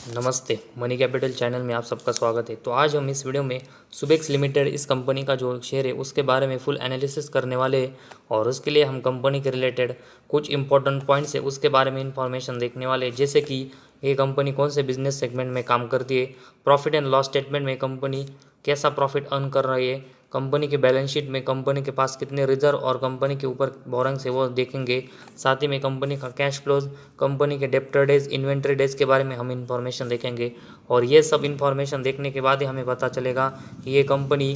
नमस्ते, money capital channel में आप सबका स्वागत है। तो आज हम इस वीडियो में सुबेक्स लिमिटेड इस कंपनी का जो शेयर है उसके बारे में फुल एनालिसिस करने वाले हैं और उसके लिए हम कंपनी के रिलेटेड कुछ इंपॉर्टेंट पॉइंट्स है उसके बारे में इंफॉर्मेशन देखने वाले हैं, जैसे कि ये कंपनी कौन से बिजनेस सेगमेंट में काम करती है, प्रॉफिट एंड लॉस स्टेटमेंट में कंपनी कैसा प्रॉफिट अर्न कर रही है, कंपनी के बैलेंस शीट में कंपनी के पास कितने रिजर्व और कंपनी के ऊपर बोरिंग्स है वो देखेंगे। साथ ही में कंपनी का कैश फ्लोज, कंपनी के डेप्टर डेज, इन्वेंट्री डेज के बारे में हम इंफॉर्मेशन देखेंगे और ये सब इंफॉर्मेशन देखने के बाद ही हमें पता चलेगा कि ये कंपनी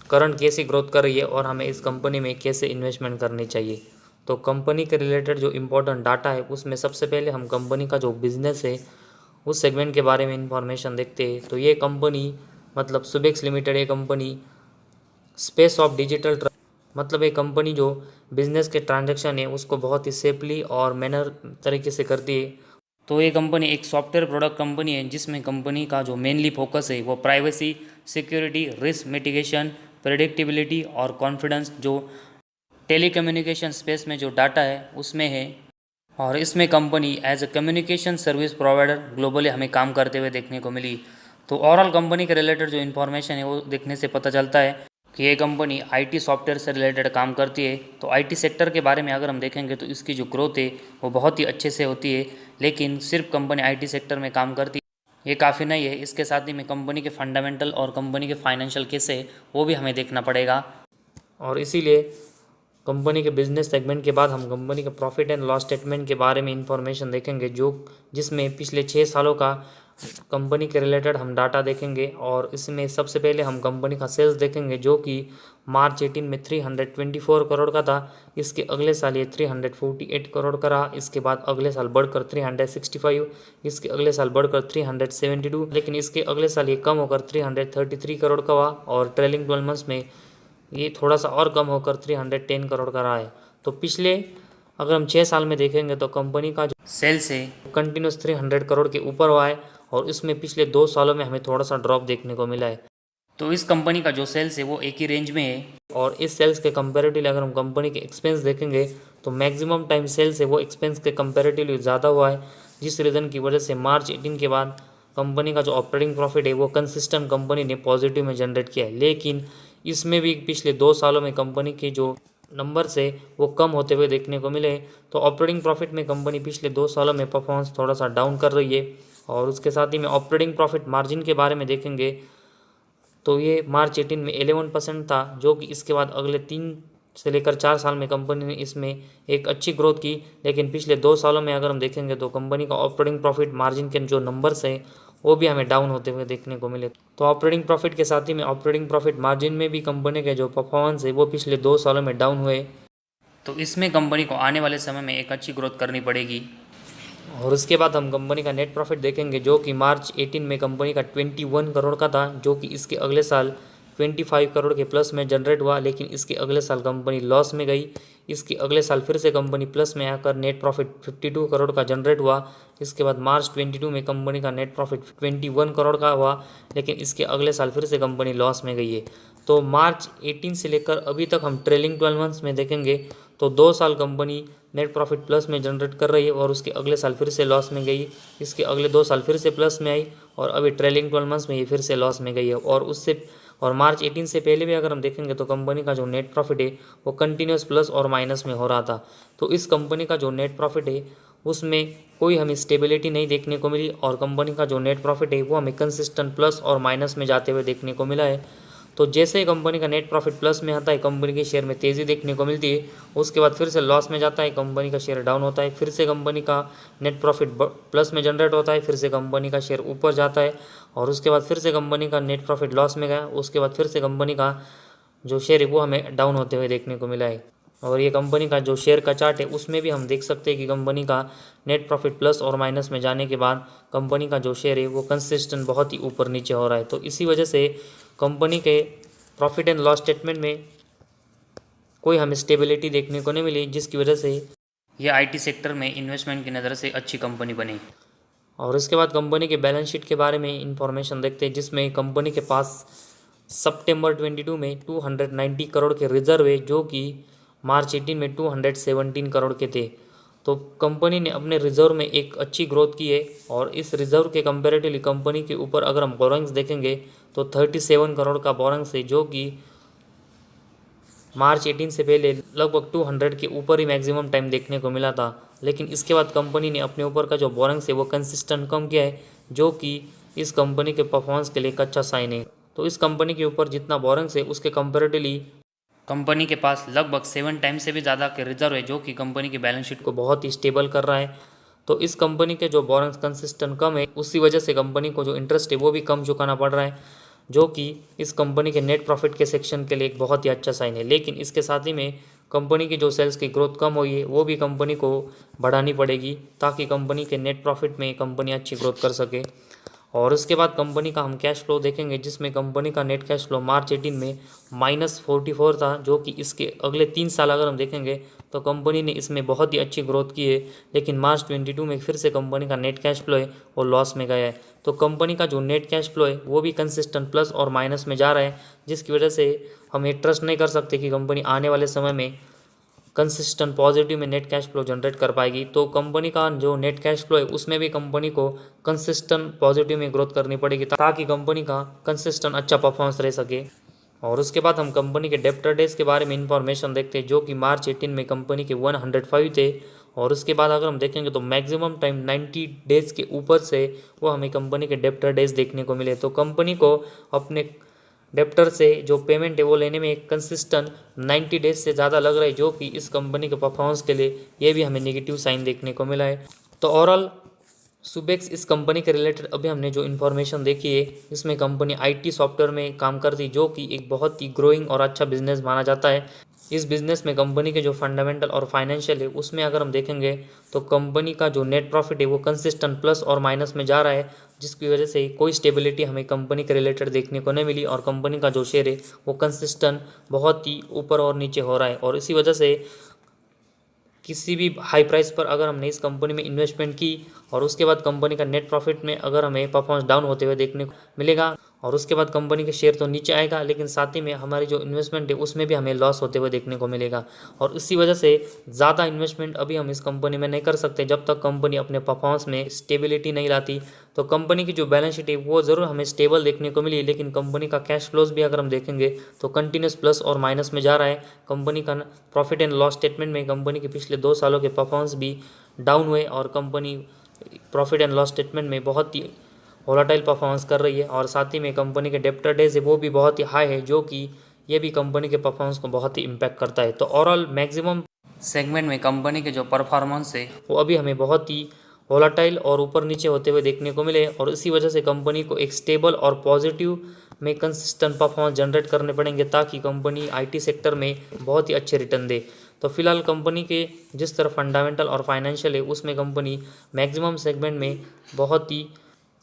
करंट कैसी ग्रोथ कर रही है और हमें इस कंपनी में कैसे इन्वेस्टमेंट करनी चाहिए। तो कंपनी के रिलेटेड जो इम्पोर्टेंट डाटा है उसमें सबसे पहले हम कंपनी का जो बिजनेस है उस सेगमेंट के बारे में इंफॉर्मेशन देखते हैं। तो ये कंपनी मतलब सुबेक्स लिमिटेड ये कंपनी स्पेस ऑफ डिजिटल मतलब एक कंपनी जो बिजनेस के ट्रांजैक्शन है उसको बहुत ही सेफली और मैनर तरीके से करती है। तो ये कंपनी एक सॉफ्टवेयर प्रोडक्ट कंपनी है जिसमें कंपनी का जो मेनली फोकस है वो privacy, security, risk mitigation, predictability और कॉन्फिडेंस जो टेलीकम्युनिकेशन स्पेस में जो डाटा है उसमें है। और इसमें company as a communication service provider globally हमें काम करते हुए देखने को मिली। तो ओवरऑल कंपनी के रिलेटेड जो इन्फॉर्मेशन है वो देखने से पता चलता है कि ये कंपनी आईटी सॉफ्टवेयर से रिलेटेड काम करती है। तो आईटी सेक्टर के बारे में अगर हम देखेंगे तो इसकी जो ग्रोथ है वो बहुत ही अच्छे से होती है, लेकिन सिर्फ कंपनी आईटी सेक्टर में काम करती है ये काफ़ी नहीं है। इसके साथ ही में कंपनी के फंडामेंटल और कंपनी के फाइनेंशियल कैसे है वो भी हमें देखना पड़ेगा। और इसीलिए कंपनी के बिजनेस सेगमेंट के बाद हम कंपनी के प्रॉफिट एंड लॉस स्टेटमेंट के बारे में इंफॉर्मेशन देखेंगे जो जिसमें पिछले 6 सालों का कंपनी के रिलेटेड हम डाटा देखेंगे। और इसमें सबसे पहले हम कंपनी का सेल्स देखेंगे जो कि मार्च 18 में 324 करोड़ का था। इसके अगले साल ये 348 करोड़ का रहा। इसके बाद अगले साल बढ़कर 365, इसके अगले साल बढ़कर 372, लेकिन इसके अगले साल ये कम होकर 333 करोड़ का हुआ और ट्रेलिंग 12 मंथ्स में ये थोड़ा सा और कम होकर 310 करोड़ का रहा है। तो पिछले अगर हम 6 साल में देखेंगे तो कंपनी का जो सेल्स है कंटिन्यूस 300 करोड़ के ऊपर हुआ है और इसमें पिछले 2 सालों में हमें थोड़ा सा ड्रॉप देखने को मिला है। तो इस कंपनी का जो सेल्स है वो एक ही रेंज में है और इस सेल्स के कंपैरेटिवली अगर हम कंपनी के एक्सपेंस देखेंगे तो मैक्सिमम टाइम सेल्स है वो एक्सपेंस के कंपैरेटिवली ज़्यादा हुआ है, जिस रीज़न की वजह से मार्च 18 के बाद कंपनी का जो ऑपरेटिंग प्रॉफिट है वो कंसिस्टेंट कंपनी ने पॉजिटिव में जनरेट किया है। लेकिन इसमें भी पिछले 2 सालों में कंपनी के जो नंबर्स है वो कम होते हुए देखने को मिले। तो ऑपरेटिंग प्रॉफिट में कंपनी पिछले 2 सालों में परफॉर्मेंस थोड़ा सा डाउन कर रही है। और उसके साथ ही में ऑपरेटिंग प्रॉफिट मार्जिन के बारे में देखेंगे तो ये मार्च 18 में 11% था, जो कि इसके बाद अगले 3 से लेकर 4 साल में कंपनी ने इसमें एक अच्छी ग्रोथ की। लेकिन पिछले 2 सालों में अगर हम देखेंगे तो कंपनी का ऑपरेटिंग प्रॉफिट मार्जिन के जो नंबर्स हैं वो भी हमें डाउन होते हुए देखने को मिले। तो ऑपरेटिंग प्रॉफिट के साथ ही में ऑपरेटिंग प्रॉफिट मार्जिन में भी कंपनी के जो परफॉर्मेंस है वो पिछले 2 सालों में डाउन हुए। तो इसमें कंपनी को आने वाले समय में एक अच्छी ग्रोथ करनी पड़ेगी। और उसके बाद हम कंपनी का नेट प्रॉफिट देखेंगे जो कि मार्च 18 में कंपनी का 21 करोड़ का था, जो कि इसके अगले साल 25 करोड़ के प्लस में जनरेट हुआ। लेकिन इसके अगले साल कंपनी लॉस में गई। इसके अगले साल फिर से कंपनी प्लस में आकर नेट प्रॉफिट 52 करोड़ का जनरेट हुआ। इसके बाद मार्च 22 में कंपनी का नेट प्रॉफिट 21 करोड़ का हुआ, लेकिन इसके अगले साल फिर से कंपनी लॉस में गई है। तो मार्च 18 से लेकर अभी तक हम ट्रेलिंग 12 मंथ्स में देखेंगे तो 2 साल कंपनी नेट प्रॉफिट प्लस में जनरेट कर रही है और उसके अगले साल फिर से लॉस में गई। इसके अगले 2 साल फिर से प्लस में आई और अभी ट्रेलिंग 12 मंथ्स में ये फिर से लॉस में गई है। और मार्च 18 से पहले भी अगर हम देखेंगे तो कंपनी का जो नेट प्रॉफिट है वो कंटिन्यूस प्लस और माइनस में हो रहा था। तो इस कंपनी का जो नेट प्रॉफिट है उसमें कोई हमें स्टेबिलिटी नहीं देखने को मिली और कंपनी का जो नेट प्रॉफिट है वो हमें कंसिस्टेंट प्लस और माइनस में जाते हुए देखने को मिला है। तो जैसे ही कंपनी का नेट प्रॉफिट प्लस में आता है कंपनी के शेयर में तेज़ी देखने को मिलती है, उसके बाद फिर से लॉस में जाता है, कंपनी का शेयर डाउन होता है, फिर से कंपनी का नेट प्रॉफिट प्लस में जनरेट होता है, फिर से कंपनी का शेयर ऊपर जाता है और उसके बाद फिर से कंपनी का नेट प्रॉफिट लॉस में गया, उसके बाद फिर से कंपनी का जो शेयर है वो हमें डाउन होते हुए देखने को मिला है। और ये कंपनी का जो शेयर का चार्ट है उसमें भी हम देख सकते हैं कि कंपनी का नेट प्रॉफिट प्लस और माइनस में जाने के बाद कंपनी का जो शेयर है वो कंसिस्टेंट बहुत ही ऊपर नीचे हो रहा है। तो इसी वजह से कंपनी के प्रॉफिट एंड लॉस स्टेटमेंट में कोई हमें स्टेबिलिटी देखने को नहीं मिली, जिसकी वजह से ये आईटी सेक्टर में इन्वेस्टमेंट की नज़र से अच्छी कंपनी बनी। और इसके बाद कंपनी के बैलेंस शीट के बारे में इंफॉर्मेशन देखते हैं, जिसमें कंपनी के पास सितंबर 22 में 290 करोड़ के रिजर्व है, जो कि मार्च 18 में 217 करोड़ के थे। तो कंपनी ने अपने रिजर्व में एक अच्छी ग्रोथ की है और इस रिजर्व के कंपेरेटिवली कंपनी के ऊपर अगर हम बोरोइंग्स देखेंगे तो 37 करोड़ का बोरोइंग्स है, जो कि मार्च 18 से पहले लगभग 200 के ऊपर ही मैक्सिमम टाइम देखने को मिला था। लेकिन इसके बाद कंपनी ने अपने ऊपर का जो बोरोइंग्स है वो कंसिस्टेंट कम किया है, जो कि इस कंपनी के परफॉर्मेंस के लिए एक अच्छा साइन है। तो इस कंपनी के ऊपर जितना बोरोइंग्स है उसके कंपेरेटिवली कंपनी के पास लगभग 7 टाइम से भी ज़्यादा के रिजर्व है, जो कि कंपनी की बैलेंस शीट को बहुत ही स्टेबल कर रहा है। तो इस कंपनी के जो बोरोइंग्स कंसिस्टेंट कम है, उसी वजह से कंपनी को जो इंटरेस्ट है वो भी कम चुकाना पड़ रहा है, जो कि इस कंपनी के नेट प्रॉफिट के सेक्शन के लिए एक बहुत ही अच्छा साइन है। लेकिन इसके साथ ही में कंपनी की जो सेल्स की ग्रोथ कम हुई है वो भी कंपनी को बढ़ानी पड़ेगी, ताकि कंपनी के नेट प्रॉफिट में कंपनी अच्छी ग्रोथ कर सके। और उसके बाद कंपनी का हम कैश फ्लो देखेंगे, जिसमें कंपनी का नेट कैश फ्लो मार्च 18 में -44 था, जो कि इसके अगले 3 साल अगर हम देखेंगे तो कंपनी ने इसमें बहुत ही अच्छी ग्रोथ की है। लेकिन मार्च 22 में फिर से कंपनी का नेट कैश फ्लो है वो लॉस में गया है। तो कंपनी का जो नेट कैश फ्लो है वो भी कंसिस्टेंट प्लस और माइनस में जा रहा है, जिसकी वजह से हम ट्रस्ट नहीं कर सकते कि कंपनी आने वाले समय में कंसिस्टेंट पॉजिटिव में नेट कैश फ्लो जनरेट कर पाएगी। तो कंपनी का जो नेट कैश फ्लो है उसमें भी कंपनी को कंसिस्टेंट पॉजिटिव में ग्रोथ करनी पड़ेगी, ताकि कंपनी का कंसिस्टेंट अच्छा परफॉर्मेंस रह सके। और उसके बाद हम कंपनी के डेब्टर डेज के बारे में इंफॉर्मेशन देखते हैं, जो कि मार्च 18 में कंपनी के 105 थे। और उसके बाद अगर हम देखेंगे तो मैक्सिमम टाइम 90 डेज़ के ऊपर से वो हमें कंपनी के डेब्टर डेज देखने को मिले। तो कंपनी को अपने डेप्टर से जो पेमेंट है वो लेने में एक कंसिस्टेंट 90 डेज से ज़्यादा लग रहा है, जो कि इस कंपनी के परफॉर्मेंस के लिए ये भी हमें नेगेटिव साइन देखने को मिला है। तो ओवरऑल सुबेक्स इस कंपनी के रिलेटेड अभी हमने जो इन्फॉर्मेशन देखी है, इसमें कंपनी आईटी सॉफ्टवेयर में काम करती है, जो कि एक बहुत ही ग्रोइंग और अच्छा बिजनेस माना जाता है। इस बिज़नेस में कंपनी के जो फंडामेंटल और फाइनेंशियल है उसमें अगर हम देखेंगे तो कंपनी का जो नेट प्रॉफिट है वो कंसिस्टेंट प्लस और माइनस में जा रहा है, जिसकी वजह से कोई स्टेबिलिटी हमें कंपनी के रिलेटेड देखने को नहीं मिली। और कंपनी का जो शेयर है वो कंसिस्टेंट बहुत ही ऊपर और नीचे हो रहा है। और इसी वजह से किसी भी हाई प्राइस पर अगर हमने इस कंपनी में इन्वेस्टमेंट की और उसके बाद कंपनी का नेट प्रॉफिट में अगर हमें परफॉर्मेंस डाउन होते हुए देखने को मिलेगा, और उसके बाद कंपनी के शेयर तो नीचे आएगा, लेकिन साथ ही में हमारी जो इन्वेस्टमेंट है उसमें भी हमें लॉस होते हुए देखने को मिलेगा। और इसी वजह से ज़्यादा इन्वेस्टमेंट अभी हम इस कंपनी में नहीं कर सकते जब तक कंपनी अपने परफॉर्मेंस में स्टेबिलिटी नहीं लाती। तो कंपनी की जो बैलेंस शीट है वो ज़रूर हमें स्टेबल देखने को मिली, लेकिन कंपनी का कैश फ्लोज भी अगर हम देखेंगे तो कंटिन्यूस प्लस और माइनस में जा रहा है। कंपनी का प्रॉफिट एंड लॉस स्टेटमेंट में कंपनी के पिछले 2 सालों के परफॉर्मेंस भी डाउन हुए, और company profit and loss statement में बहुत ही वोलाटाइल परफॉर्मेंस कर रही है। और साथ ही में कंपनी के डेब्टर डेज है वो भी बहुत ही हाई है, जो कि ये भी कंपनी के परफॉर्मेंस को बहुत ही इम्पैक्ट करता है। तो ओवरऑल मैक्सिमम सेगमेंट में कंपनी के जो परफॉर्मेंस है वो अभी हमें बहुत ही वोलाटाइल और ऊपर नीचे होते हुए देखने को मिले, और इसी वजह से कंपनी को एक स्टेबल और पॉजिटिव में कंसिस्टेंट परफॉर्मेंस जनरेट करने पड़ेंगे, ताकि कंपनी आईटी सेक्टर में बहुत ही अच्छे रिटर्न दे। तो फिलहाल कंपनी के जिस तरह फंडामेंटल और फाइनेंशियल है उसमें कंपनी मैक्सिमम सेगमेंट में बहुत ही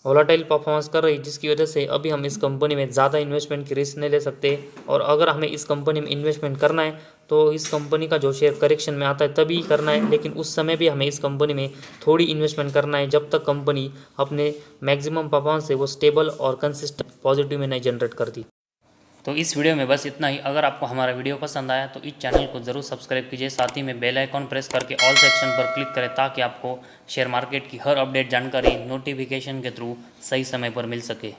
वोलाटाइल परफॉर्मेंस कर रही है, जिसकी वजह से अभी हम इस कंपनी में ज़्यादा इन्वेस्टमेंट की रिस्क नहीं ले सकते। और अगर हमें इस कंपनी में इन्वेस्टमेंट करना है तो इस कंपनी का जो शेयर करेक्शन में आता है तभी करना है, लेकिन उस समय भी हमें इस कंपनी में थोड़ी इन्वेस्टमेंट करना है जब तक कंपनी अपने मैक्सिमम परफॉर्मेंस से वो स्टेबल और कंसिस्टेंट पॉजिटिव में नहीं जनरेट करती। तो इस वीडियो में बस इतना ही। अगर आपको हमारा वीडियो पसंद आया तो इस चैनल को ज़रूर सब्सक्राइब कीजिए, साथ ही में बेल आइकॉन प्रेस करके ऑल सेक्शन पर क्लिक करें, ताकि आपको शेयर मार्केट की हर अपडेट जानकारी नोटिफिकेशन के थ्रू सही समय पर मिल सके।